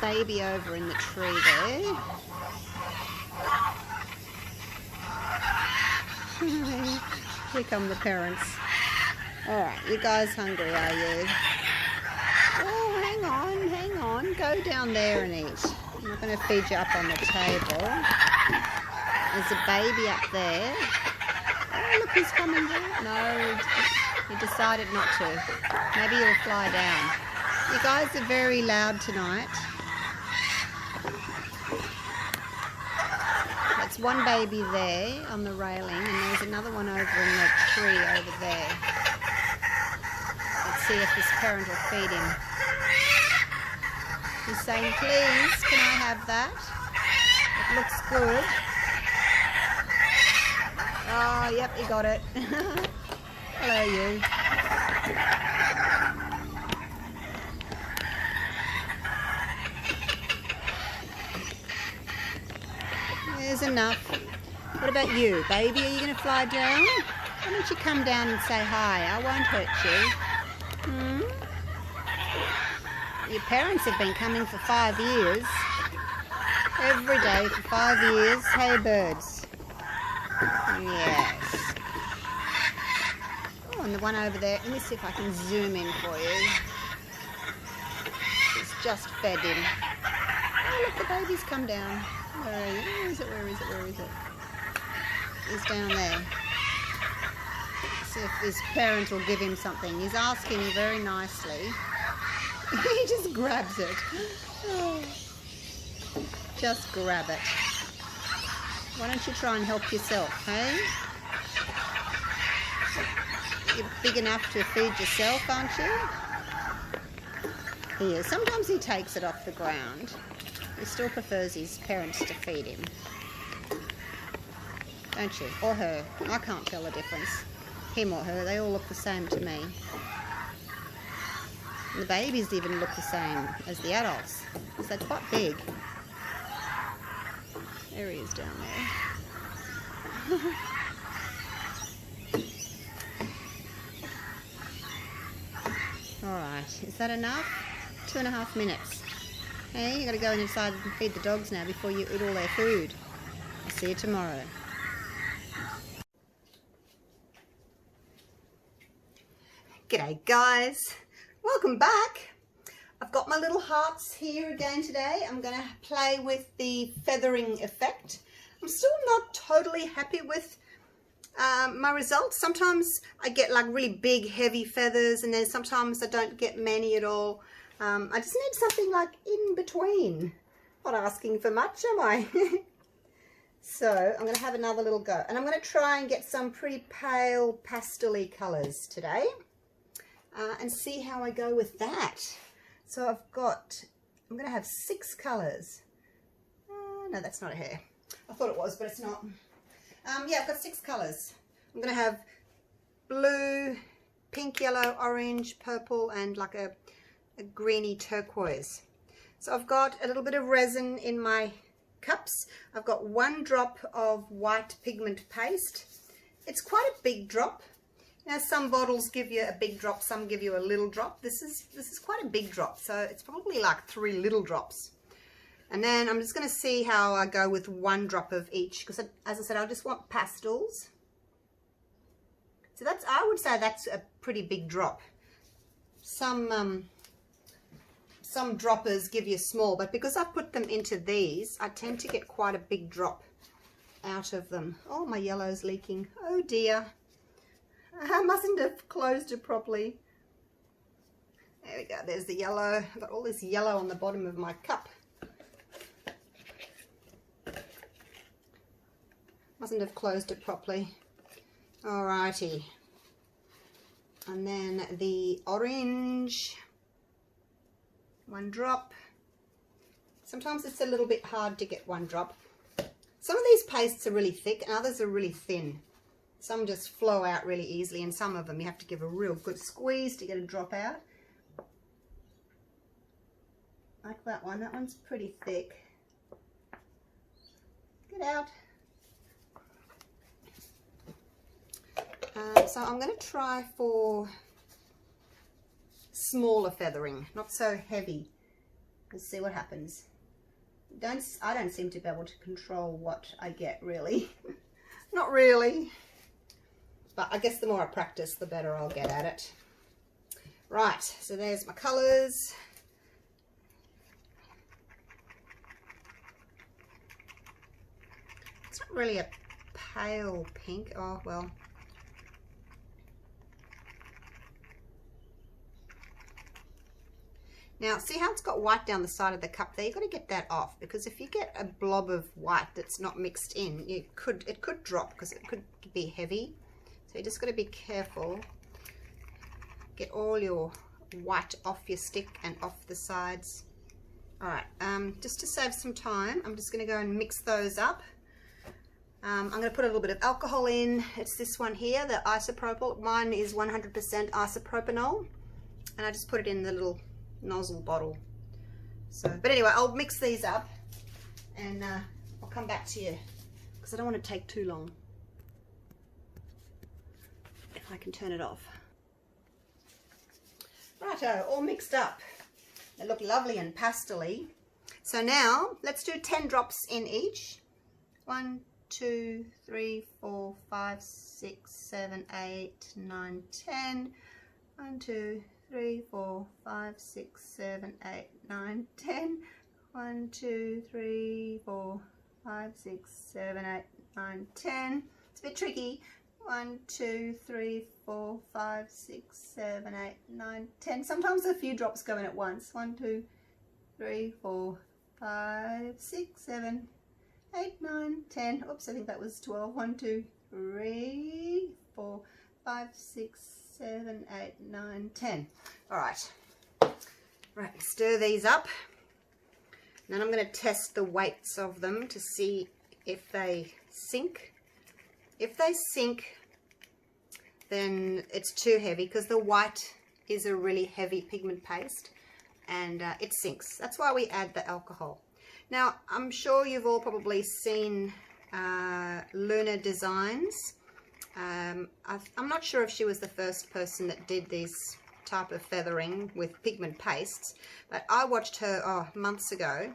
baby over in the tree there. Here come the parents. Alright, you guys hungry, are you? Oh, hang on. Go down there and eat. I'm not going to feed you up on the table. There's a baby up there. Oh, look, he's coming down. No, he decided not to. Maybe he'll fly down. You guys are very loud tonight. That's one baby there on the railing, and there's another one over in the tree over there. Let's see if this parent will feed him. He's saying, please, can I have that? It looks good. Oh, yep, he got it. Hello, you. There's enough. What about you, baby? Are you going to fly down? Why don't you come down and say hi? I won't hurt you. Your parents have been coming for 5 years. Every day for 5 years. Hey, birds. Yes. Oh, and the one over there. Let me see if I can zoom in for you. It's just fed in. Oh, look, the baby's come down. Where is it? He's down there. See if his parent will give him something. He's asking very nicely. He just grabs it. Oh. Just grab it. Why don't you try and help yourself, hey? You're big enough to feed yourself, aren't you? He is. Sometimes he takes it off the ground. He still prefers his parents to feed him. Don't you? Or her. I can't tell the difference. Him or her, they all look the same to me. And the babies even look the same as the adults, because they're quite big. There he is down there. Alright, is that enough? 2.5 minutes. Hey, you got to go inside and feed the dogs now before you eat all their food. I'll see you tomorrow. G'day guys, welcome back. I've got my little hearts here again today. I'm going to play with the feathering effect. I'm still not totally happy with my results. Sometimes I get like really big heavy feathers, and then sometimes I don't get many at all. I just need something like in between. Not asking for much, am I? So I'm going to have another little go, and I'm going to try and get some pretty pale pastel-y colours today. And see how I go with that. So I'm going to have 6 colours. No, that's not a hair. I thought it was, but it's not. Yeah, I've got 6 colours. I'm going to have blue, pink, yellow, orange, purple, and like a greeny turquoise. So I've got a little bit of resin in my cups. I've got 1 drop of white pigment paste. It's quite a big drop. Now some bottles give you a big drop, some give you a little drop. This is quite a big drop, so it's probably like 3 little drops. And then I'm just going to see how I go with 1 drop of each, because as I said, I just want pastels. So I would say that's a pretty big drop. Some droppers give you small, but because I put them into these, I tend to get quite a big drop out of them. Oh, my yellow's leaking. Oh dear. I mustn't have closed it properly. There we go, there's the yellow. I've got all this yellow on the bottom of my cup. Mustn't have closed it properly. Alrighty. And then the orange. 1 drop. Sometimes it's a little bit hard to get 1 drop. Some of these pastes are really thick and others are really thin. Some just flow out really easily, and some of them you have to give a real good squeeze to get a drop out. Like that one. That one's pretty thick. Get out. So I'm going to try for smaller feathering, not so heavy. Let's see what happens. I don't seem to be able to control what I get, really. Not really. But I guess the more I practice, the better I'll get at it. Right, so there's my colours. It's not really a pale pink. Oh, well. Now, see how it's got white down the side of the cup there? You've got to get that off, because if you get a blob of white that's not mixed in, it could drop, because it could be heavy. So you just got to be careful. Get all your white off your stick and off the sides. All right, just to save some time, I'm just going to go and mix those up. I'm going to put a little bit of alcohol in. It's this one here, the isopropyl. Mine is 100% isopropanol, and I just put it in the little nozzle bottle. So, but anyway, I'll mix these up, and I'll come back to you, because I don't want to take too long. If I can turn it off. Righto, all mixed up. They look lovely and pastel-y. So now let's do 10 drops in each. 1, 2, 3, 4, 5, 6, 7, 8, 9, 10. 1, 2, 3, 4, 5, 6, 7, 8, 9, 10. 1, 2, 3, 4, 5, 6, 7, 8, 9, 10. It's a bit tricky. 1, 2, 3, 4, 5, 6, 7, 8, 9, 10. Sometimes a few drops go in at once. 1, 2, 3, 4, 5, 6, 7, 8, 9, 10. Oops, I think that was 12. 1, 2, 3, 4, 5, 6, 7, 8, 9, 10. All right. Right, stir these up. And then I'm going to test the weights of them to see if they sink. If they sink, then it's too heavy, because the white is a really heavy pigment paste, and it sinks. That's why we add the alcohol. Now, I'm sure you've all probably seen Luna Designs. I'm not sure if she was the first person that did this type of feathering with pigment pastes, but I watched her months ago,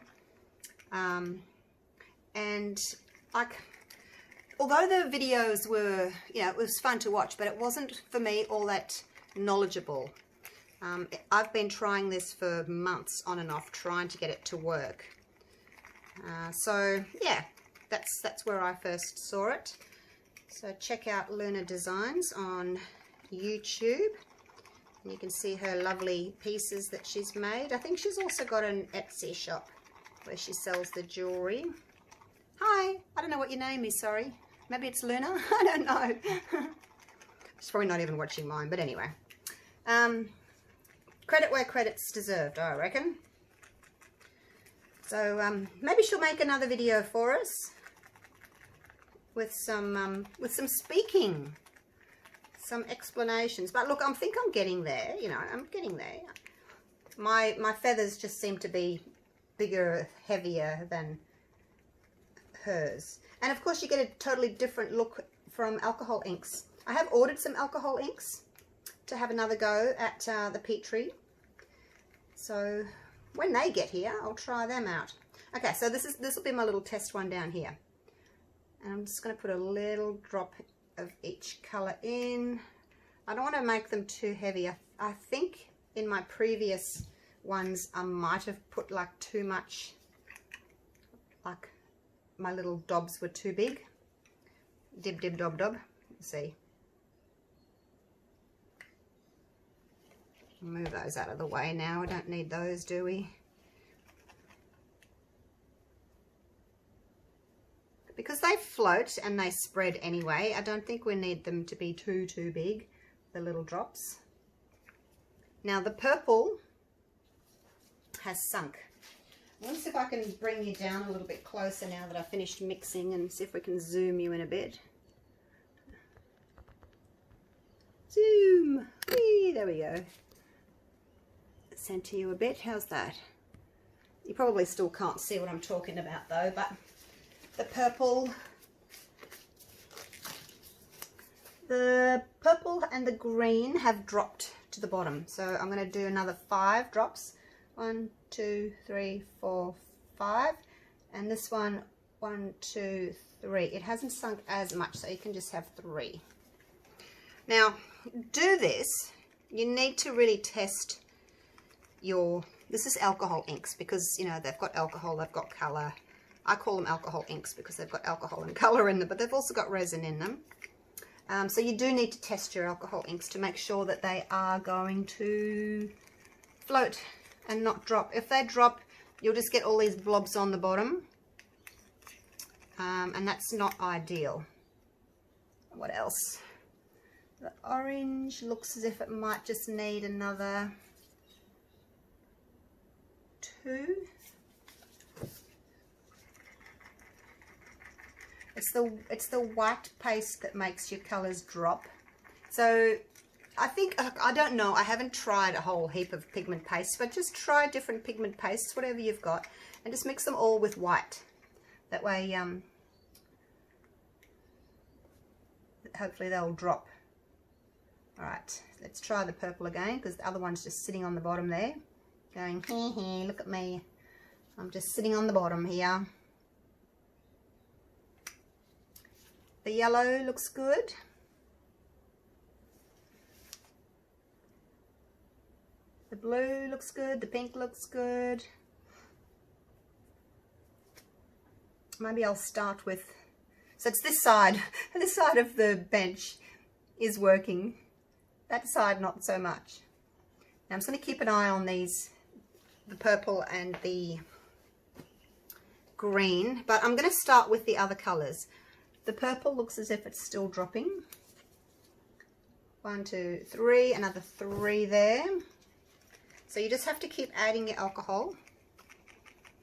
and although the videos were, it was fun to watch, but it wasn't for me all that knowledgeable. I've been trying this for months on and off, trying to get it to work. So yeah, that's where I first saw it. So check out Luna Designs on YouTube, and you can see her lovely pieces that she's made. I think she's also got an Etsy shop where she sells the jewelry. Hi, I don't know what your name is, sorry. Maybe it's Luna? I don't know. She's probably not even watching mine, but anyway. Credit where credit's deserved, I reckon. So maybe she'll make another video for us with some speaking, some explanations. But look, I think I'm getting there. I'm getting there. My feathers just seem to be bigger, heavier than hers. And of course you get a totally different look from alcohol inks. I have ordered some alcohol inks to have another go at the Feathery. So when they get here, I'll try them out. Okay, so this will be my little test one down here. And I'm just going to put a little drop of each colour in. I don't want to make them too heavy. I think in my previous ones I might have put like too much, like my little dobs were too big. Dib dib dob dob. Let's see. Move those out of the way now. We don't need those, do we? Because they float and they spread anyway, I don't think we need them to be too big, the little drops. Now the purple has sunk. Let's see if I can bring you down a little bit closer now that I've finished mixing, and see if we can zoom you in a bit. Zoom! Whee, there we go. Center you a bit. How's that? You probably still can't see what I'm talking about though, but the purple and the green have dropped to the bottom. So I'm going to do another 5 drops 1, 2, 3, 4, 5, and this one 1, 2, 3. It hasn't sunk as much, so you can just have 3. Now, do this. You need to really test your, this is alcohol inks, because, you know, they've got alcohol, they've got color. I call them alcohol inks because they've got alcohol and color in them, but they've also got resin in them. So you do need to test your alcohol inks to make sure that they are going to float and not drop. If they drop, you'll just get all these blobs on the bottom, and that's not ideal. What else? The orange looks as if it might just need another 2. It's the white paste that makes your colors drop. So I think, I don't know, I haven't tried a whole heap of pigment pastes, but just try different pigment pastes, whatever you've got, and just mix them all with white. That way, hopefully they'll drop. Alright, let's try the purple again, because the other one's just sitting on the bottom there, going, hee hee, look at me. I'm just sitting on the bottom here. The yellow looks good. The blue looks good. The pink looks good. Maybe I'll start with, so it's this side. This side of the bench is working. That side not so much. Now I'm just going to keep an eye on these, the purple and the green, but I'm going to start with the other colors. The purple looks as if it's still dropping. 1, 2, 3, another 3 there. So you just have to keep adding your alcohol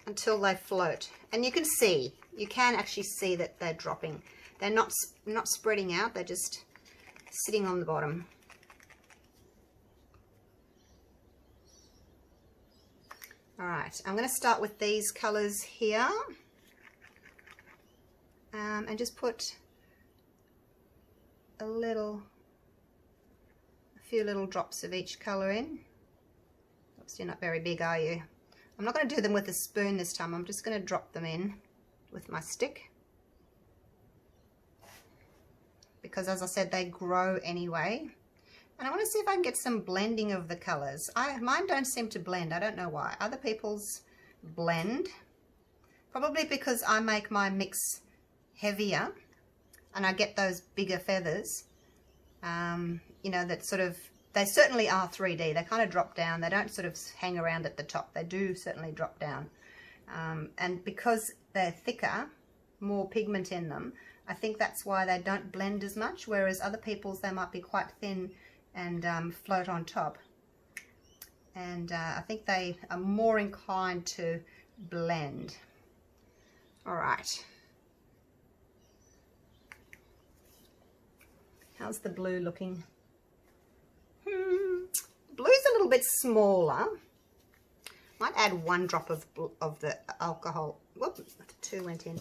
until they float. And you can see, you can actually see that they're dropping. They're not spreading out, they're just sitting on the bottom. Alright, I'm going to start with these colors here. And just put a few little drops of each colour in. Oops, you're not very big, are you? I'm not going to do them with a spoon this time. I'm just going to drop them in with my stick. Because as I said, they grow anyway. And I want to see if I can get some blending of the colours. Mine don't seem to blend. I don't know why. Other people's blend. Probably because I make my mix heavier and I get those bigger feathers, you know, that sort of, they certainly are 3D. They kind of drop down. They don't sort of hang around at the top. They do certainly drop down. And because they're thicker, more pigment in them, I think that's why they don't blend as much, whereas other people's, they might be quite thin and float on top. And I think they are more inclined to blend. All right. How's the blue looking? Blue's a little bit smaller. Might add 1 drop of the alcohol. Whoop, 2 went in.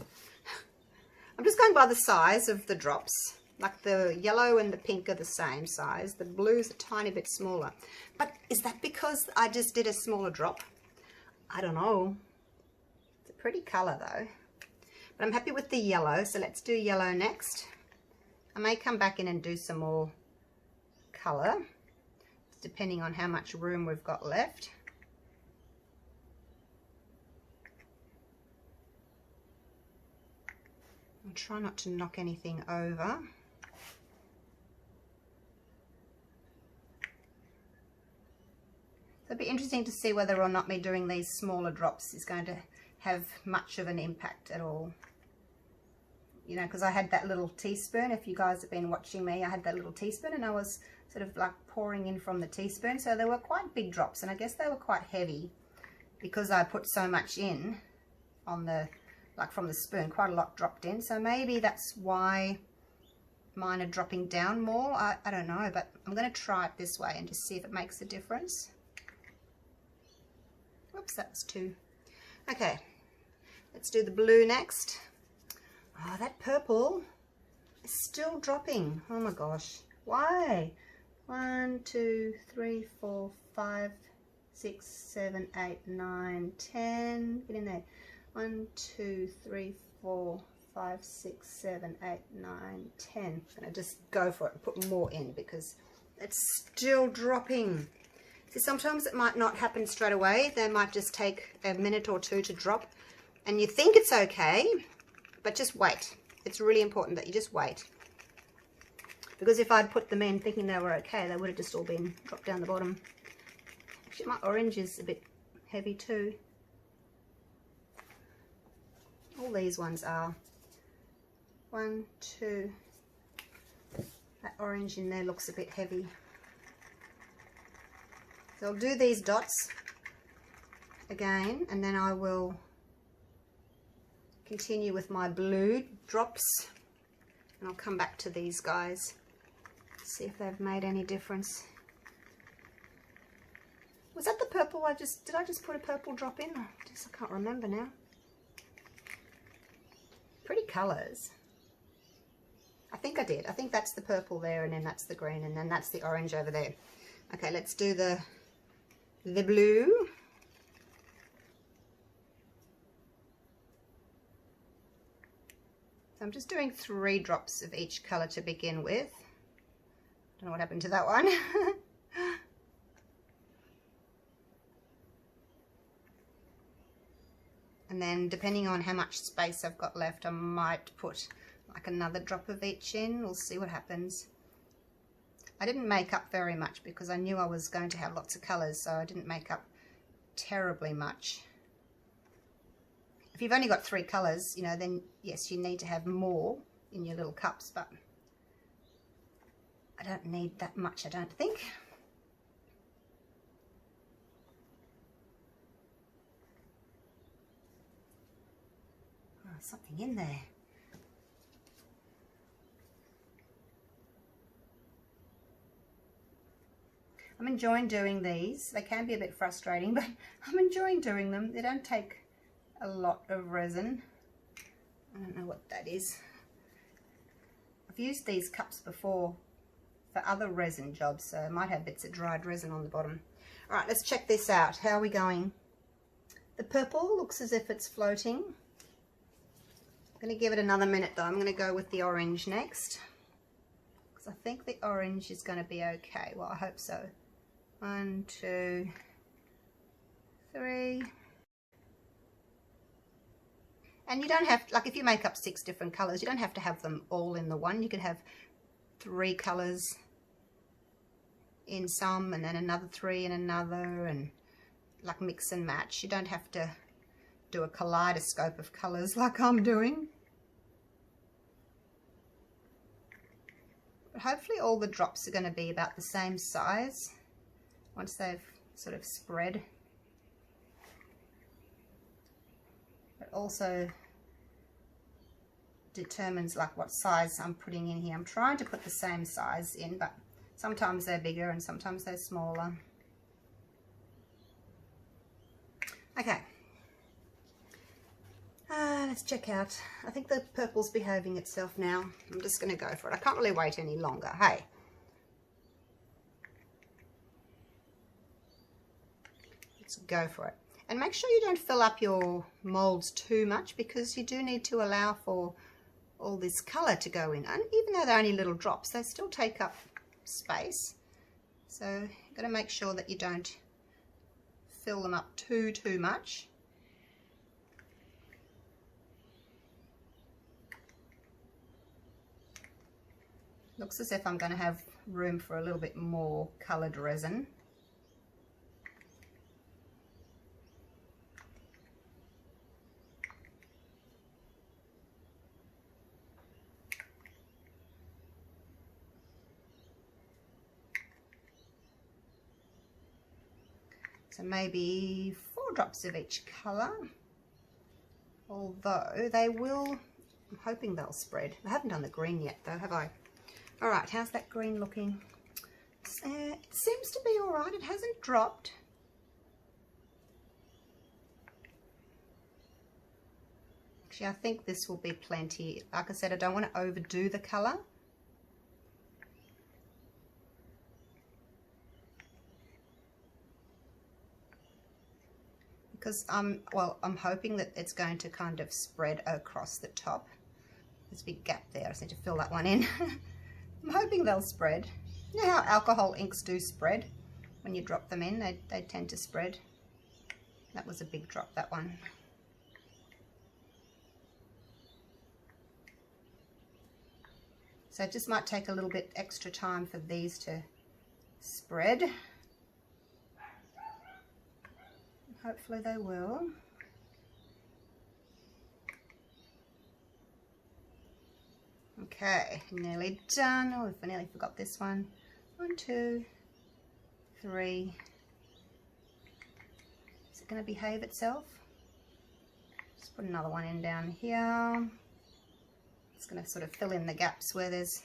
I'm just going by the size of the drops. Like the yellow and the pink are the same size. The blue's a tiny bit smaller. But is that because I just did a smaller drop? I don't know. It's a pretty colour though. But I'm happy with the yellow, so let's do yellow next. I may come back in and do some more colour, depending on how much room we've got left. I'll try not to knock anything over. So it'll be interesting to see whether or not me doing these smaller drops is going to have much of an impact at all. You know, because I had that little teaspoon. If you guys have been watching me, I had that little teaspoon and I was sort of like pouring in from the teaspoon. So they were quite big drops, and I guess they were quite heavy because I put so much in on the, like from the spoon, quite a lot dropped in. So maybe that's why mine are dropping down more. I don't know, but I'm going to try it this way and just see if it makes a difference. Whoops, that was 2. Okay, let's do the blue next. Oh, that purple is still dropping. Oh my gosh. Why? 1, 2, 3, 4, 5, 6, 7, 8, 9, 10. Get in there. 1, 2, 3, 4, 5, 6, 7, 8, 9, 10. I'm going to just go for it and put more in because it's still dropping. So sometimes it might not happen straight away. They might just take a minute or two to drop. And you think it's okay, but just wait. It's really important that you just wait. Because if I'd put them in thinking they were okay, they would have just all been dropped down the bottom. Actually, my orange is a bit heavy too. All these ones are. 1, 2. That orange in there looks a bit heavy. So I'll do these dots again, and then I will continue with my blue drops, and I'll come back to these guys. See if they've made any difference. Was that the purple did I just put a purple drop in? I can't remember now. Pretty colours. I think I did. I think that's the purple there, and then that's the green, and then that's the orange over there. Okay, let's do the blue. So I'm just doing 3 drops of each colour to begin with. Don't know what happened to that one. And then depending on how much space I've got left, I might put like another drop of each in. We'll see what happens. I didn't make up very much because I knew I was going to have lots of colours, so I didn't make up terribly much. If you've only got 3 colours, you know, then yes, you need to have more in your little cups, but I don't need that much, I don't think. Oh, something in there. I'm enjoying doing these. They can be a bit frustrating, but I'm enjoying doing them. They don't take a lot of resin. I don't know what that is. I've used these cups before for other resin jobs, so I might have bits of dried resin on the bottom. All right, let's check this out. How are we going? The purple looks as if it's floating. I'm going to give it another minute though. I'm going to go with the orange next, because I think the orange is going to be okay. Well, I hope so. 1, 2, 3. And you don't have, like if you make up 6 different colours, you don't have to have them all in the one. You could have 3 colours in some, and then another 3 in another, and like mix and match. You don't have to do a kaleidoscope of colours like I'm doing. But hopefully all the drops are going to be about the same size once they've sort of spread. It also determines like what size I'm putting in here. I'm trying to put the same size in, but sometimes they're bigger and sometimes they're smaller. Okay, let's check out. I think the purple's behaving itself now. I'm just going to go for it. I can't really wait any longer. Hey, let's go for it. And make sure you don't fill up your molds too much, because you do need to allow for all this colour to go in. And even though they're only little drops, they still take up space. So you've got to make sure that you don't fill them up too much. Looks as if I'm going to have room for a little bit more coloured resin. So maybe 4 drops of each colour, although they will, I'm hoping they'll spread. I haven't done the green yet though, have I? All right, how's that green looking? It seems to be all right. It hasn't dropped. Actually, I think this will be plenty. Like I said, I don't want to overdo the colour. because well, I'm hoping that it's going to kind of spread across the top. There's a big gap there, I just need to fill that one in. I'm hoping they'll spread. You know how alcohol inks do spread? When you drop them in, they tend to spread. That was a big drop, that one. So it just might take a little bit extra time for these to spread. Hopefully they will. Okay, nearly done. Oh, I nearly forgot this one. 1, 2, 3. Is it going to behave itself? Just put another one in down here. It's going to sort of fill in the gaps where there's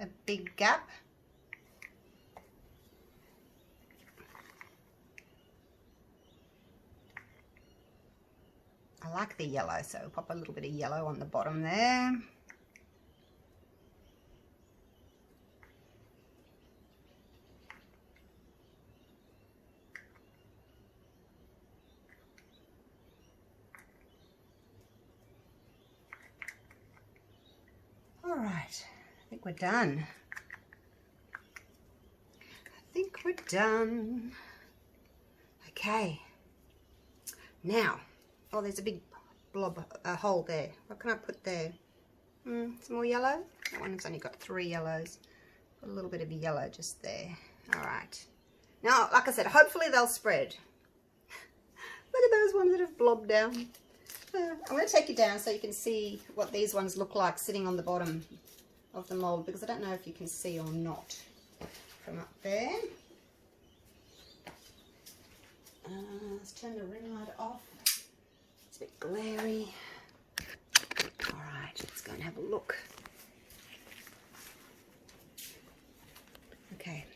a big gap. I like the yellow, so we'll pop a little bit of yellow on the bottom there. All right, I think we're done. I think we're done. Okay, now, oh, there's a big blob, a hole there. What can I put there? Some more yellow? That one's only got 3 yellows. Put a little bit of yellow just there. All right. Now, like I said, hopefully they'll spread. Look at those ones that have blobbed down. I'm going to take you down so you can see what these ones look like sitting on the bottom of the mold, because I don't know if you can see or not from up there. Let's turn the ring light off. It's a bit glary. All right, let's go and have a look. Okay.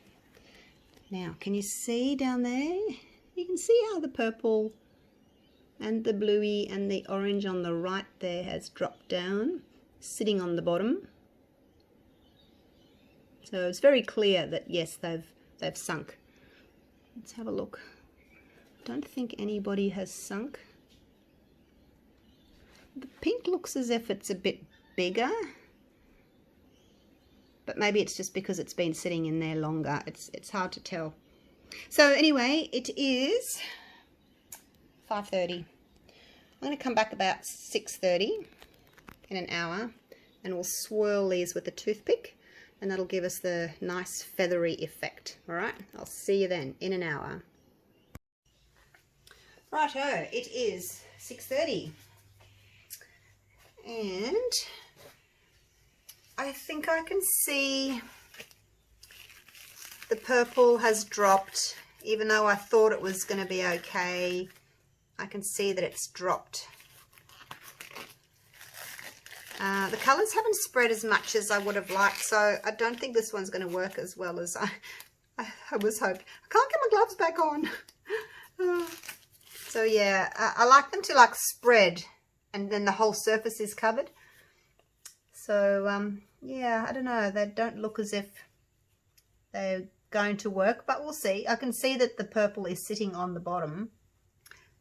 Now, can you see down there? You can see how the purple and the bluey and the orange on the right there has dropped down, sitting on the bottom. So it's very clear that yes, they've sunk. Let's have a look. I don't think anybody has sunk. The pink looks as if it's a bit bigger, but maybe it's just because it's been sitting in there longer. It's hard to tell. So anyway, it is 5:30. I'm going to come back about 6:30 in an hour, and we'll swirl these with a toothpick, and that'll give us the nice feathery effect. All right, I'll see you then in an hour. Righto, it is 6:30, and I think I can see the purple has dropped. Even though I thought it was going to be okay, I can see that it's dropped. The colours haven't spread as much as I would have liked, so I don't think this one's going to work as well as I was hoping. I can't get my gloves back on. So yeah, I like them to like spread and then the whole surface is covered. So yeah, I don't know, they don't look as if they're going to work, but we'll see. I can see that the purple is sitting on the bottom.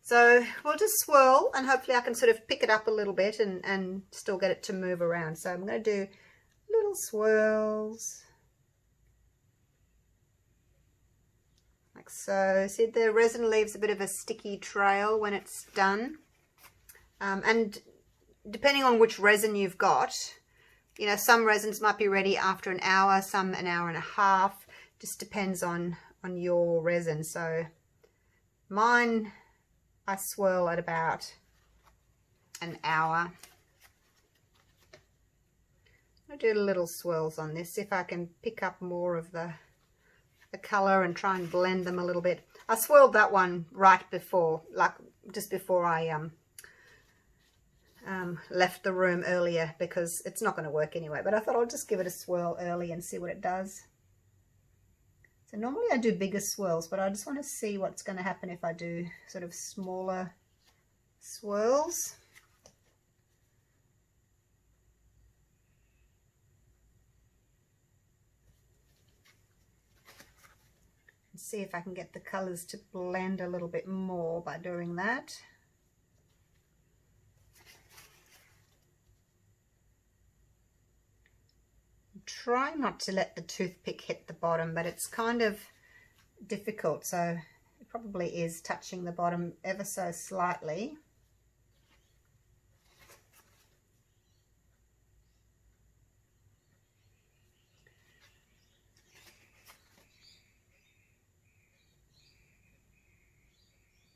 So we'll just swirl, and hopefully I can sort of pick it up a little bit and still get it to move around. So I'm going to do little swirls. Like so. See, the resin leaves a bit of a sticky trail when it's done. And depending on which resin you've got, you know, some resins might be ready after an hour, some an hour and a half. Just depends on your resin. So mine, I swirl at about an hour. I'll do little swirls on this, see if I can pick up more of the colour and try and blend them a little bit. I swirled that one right before, like just before I left the room earlier, because it's not going to work anyway, but I thought I'll just give it a swirl early and see what it does. So normally I do bigger swirls, but I just want to see what's going to happen if I do sort of smaller swirls. see if I can get the colours to blend a little bit more by doing that. Try not to let the toothpick hit the bottom, but it's kind of difficult, so it probably is touching the bottom ever so slightly.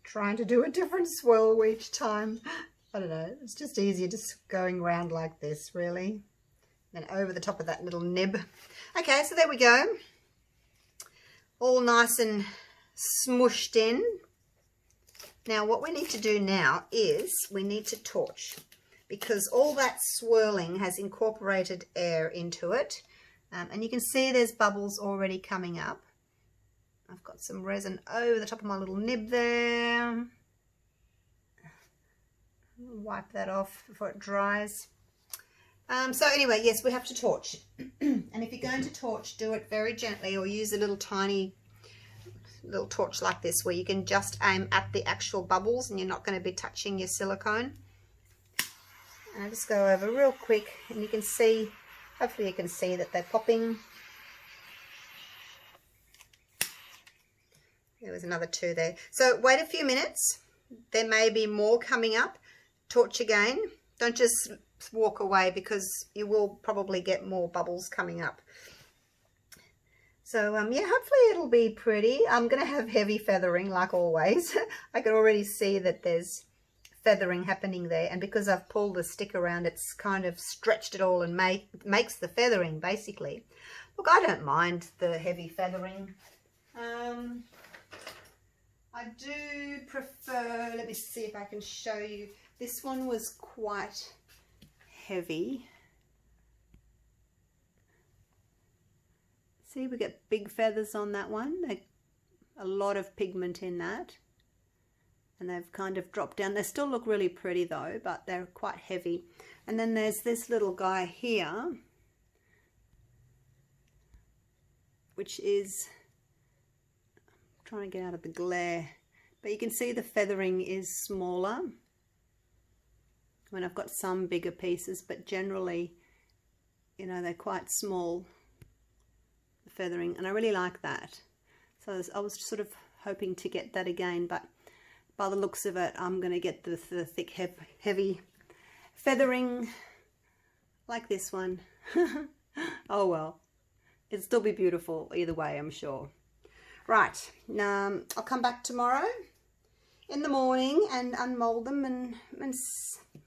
Trying to do a different swirl each time. I don't know, it's just easier just going around like this, really. Then over the top of that little nib. Okay, so there we go. All nice and smushed in. Now what we need to do now is we need to torch, because all that swirling has incorporated air into it. And you can see there's bubbles already coming up. I've got some resin over the top of my little nib there. Wipe that off before it dries. So anyway, yes, we have to torch. And if you're going to torch, do it very gently, or use a little tiny little torch like this where you can just aim at the actual bubbles and you're not going to be touching your silicone. And I'll just go over real quick, and you can see, hopefully you can see that they're popping. There was another two there. So wait a few minutes. There may be more coming up. Torch again. Don't just walk away, because you will probably get more bubbles coming up. So yeah, hopefully it'll be pretty. I'm going to have heavy feathering like always. I can already see that there's feathering happening there, and because I've pulled the stick around, it's kind of stretched it all and makes the feathering basically. Look, I don't mind the heavy feathering. I do prefer, let me see if I can show you. This one was quite heavy. See, we get big feathers on that one. A lot of pigment in that. And they've kind of dropped down. They still look really pretty though, but they're quite heavy. And then there's this little guy here, which is, trying to get out of the glare, but you can see the feathering is smaller. I mean, I've got some bigger pieces, but generally, you know, they're quite small, the feathering, and I really like that. So I was sort of hoping to get that again, but by the looks of it, I'm going to get the thick, heavy feathering like this one. Oh well, it'll still be beautiful either way, I'm sure. Right, I'll come back tomorrow in the morning and unmold them and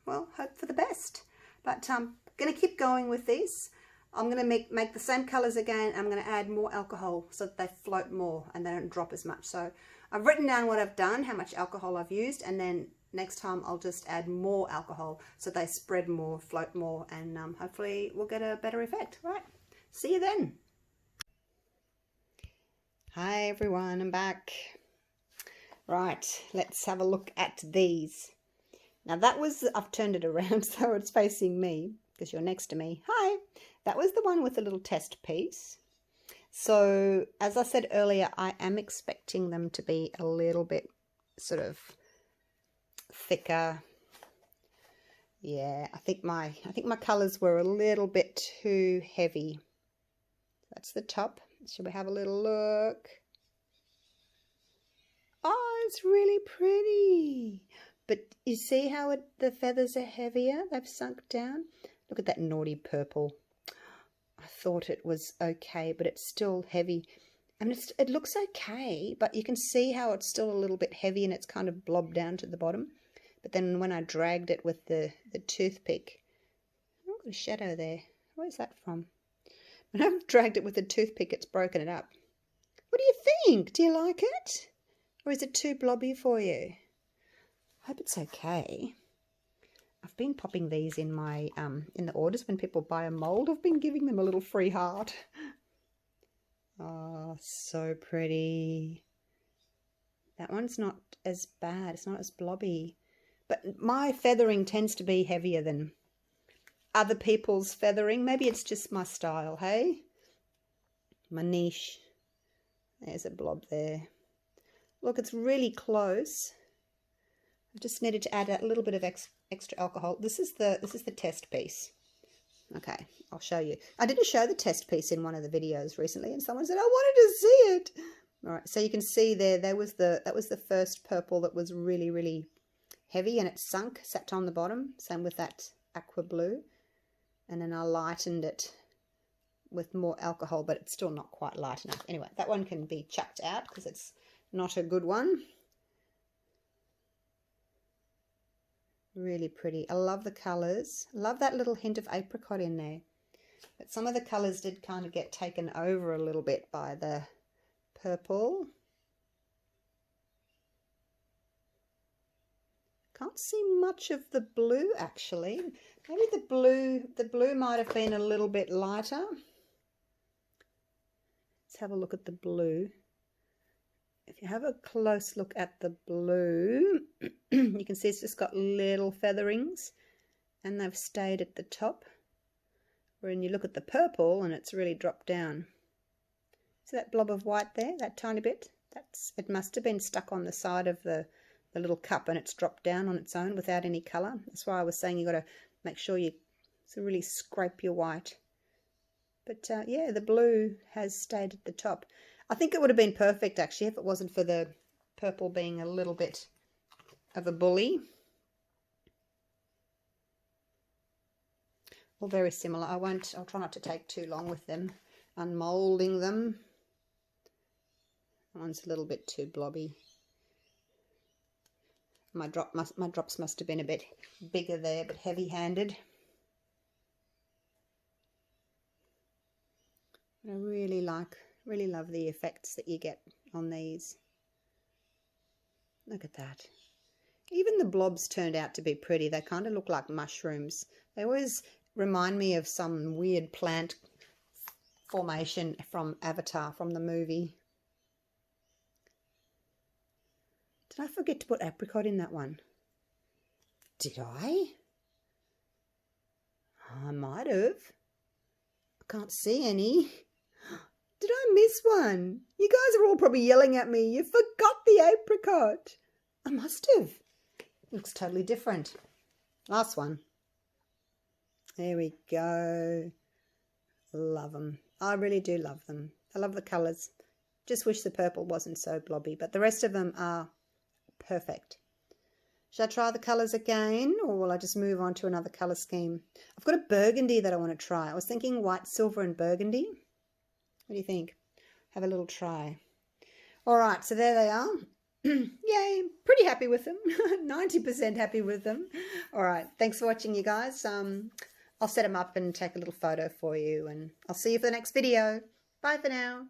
well, hope for the best. But I'm going to keep going with this. I'm going to make the same colours again. I'm going to add more alcohol so that they float more and they don't drop as much. So I've written down what I've done, how much alcohol I've used, and then next time I'll just add more alcohol so they spread more, float more, and hopefully we'll get a better effect. Right, see you then. Hi everyone, I'm back. Right, let's have a look at these. Now that was, I've turned it around so it's facing me because you're next to me. Hi, that was the one with the little test piece. So as I said earlier, I am expecting them to be a little bit sort of thicker. Yeah, I think my colours were a little bit too heavy. That's the top. Should we have a little look? Oh, it's really pretty. But you see how the feathers are heavier? They've sunk down. Look at that naughty purple. I thought it was okay, but it's still heavy. I mean, it looks okay, but you can see how it's still a little bit heavy and it's kind of blobbed down to the bottom. But then when I dragged it with the toothpick, oh, got a shadow there. Where's that from? When I've dragged it with a toothpick, it's broken it up. What do you think? Do you like it? Or is it too blobby for you? I hope it's okay. I've been popping these in my in the orders when people buy a mold. I've been giving them a little free heart. Oh, so pretty. That one's not as bad. It's not as blobby. But my feathering tends to be heavier than other people's feathering. Maybe it's just my style, hey? My niche. There's a blob there. Look, it's really close. I just needed to add a little bit of extra alcohol. This is the test piece. Okay, I'll show you. I didn't show the test piece in one of the videos recently, and someone said I wanted to see it. All right, so you can see there, that was the first purple that was really, really heavy, and it sat on the bottom. Same with that aqua blue, and then I lightened it with more alcohol, but it's still not quite light enough. Anyway, that one can be chucked out because it's not a good one. Really pretty. I love the colours. I love that little hint of apricot in there. But some of the colours did kind of get taken over a little bit by the purple. Can't see much of the blue actually. Maybe the blue might have been a little bit lighter. Let's have a look at the blue. If you have a close look at the blue, you can see it's just got little featherings and they've stayed at the top. When you look at the purple and it's really dropped down. See that blob of white there, that tiny bit? It must have been stuck on the side of the little cup and it's dropped down on its own without any colour. That's why I was saying you got to make sure you really scrape your white. But yeah, the blue has stayed at the top. I think it would have been perfect actually if it wasn't for the purple being a little bit of a bully. All very similar. I'll try not to take too long with them, unmoulding them. That one's a little bit too blobby. My drops must have been a bit bigger there, but heavy-handed. I really love the effects that you get on these. Look at that. Even the blobs turned out to be pretty. They kind of look like mushrooms. They always remind me of some weird plant formation from Avatar, from the movie. Did I forget to put apricot in that one? Did I? I might have. I can't see any. Did I miss one? You guys are all probably yelling at me. You forgot the apricot. I must have. Looks totally different. Last one. There we go. Love them. I really do love them. I love the colours. Just wish the purple wasn't so blobby, but the rest of them are perfect. Should I try the colours again, or will I just move on to another colour scheme? I've got a burgundy that I want to try. I was thinking white, silver and burgundy. What do you think? Have a little try. All right, so there they are. Yay, pretty happy with them. 90% happy with them. All right, thanks for watching, you guys. I'll set them up and take a little photo for you, and I'll see you for the next video. Bye for now.